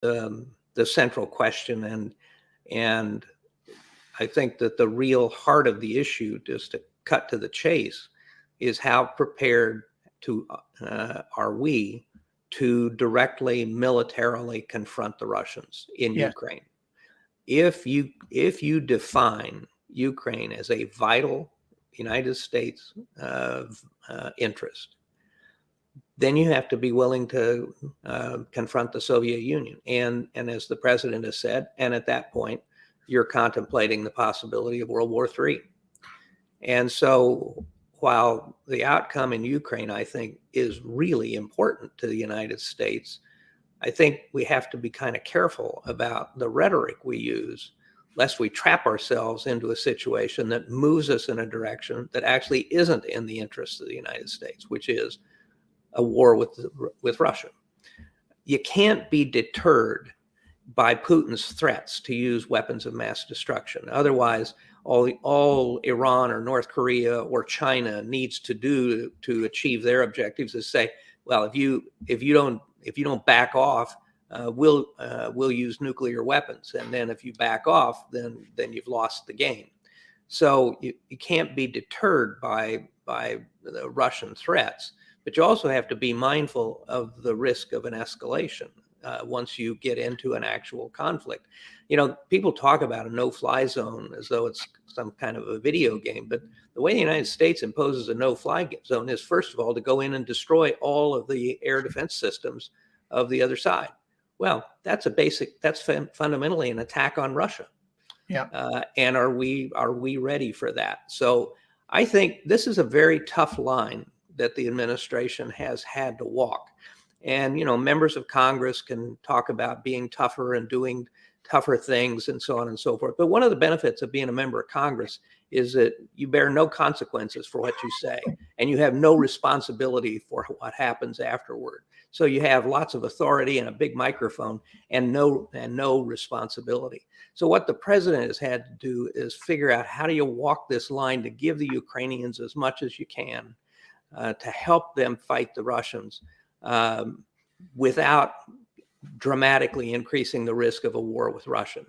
the central question, and I think that the real heart of the issue, just to cut to the chase, is how prepared are we to directly militarily confront the Russians in Ukraine. If you define Ukraine as a vital United States interest, then you have to be willing to confront the Soviet Union. And as the president has said, and at that point, you're contemplating the possibility of World War III. And so while the outcome in Ukraine, I think, is really important to the United States, I think we have to be kind of careful about the rhetoric we use, lest we trap ourselves into a situation that moves us in a direction that actually isn't in the interest of the United States, which is a war with Russia. You can't be deterred by Putin's threats to use weapons of mass destruction. Otherwise, all Iran or North Korea or China needs to do to achieve their objectives is say, well, if you don't back off, we'll use nuclear weapons, and then if you back off, then you've lost the game. So you can't be deterred by the Russian threats, but you also have to be mindful of the risk of an escalation once you get into an actual conflict. You know, people talk about a no-fly zone as though it's some kind of a video game, but the way the United States imposes a no-fly zone is, first of all, to go in and destroy all of the air defense systems of the other side. Well, that's fundamentally an attack on Russia. Yeah. And are we ready for that? So I think this is a very tough line that the administration has had to walk. And, you know, members of Congress can talk about being tougher and doing tougher things and so on and so forth. But one of the benefits of being a member of Congress is that you bear no consequences for what you say, and you have no responsibility for what happens afterward. So you have lots of authority and a big microphone and no responsibility. So what the president has had to do is figure out, how do you walk this line to give the Ukrainians as much as you can to help them fight the Russians without dramatically increasing the risk of a war with Russia. Now,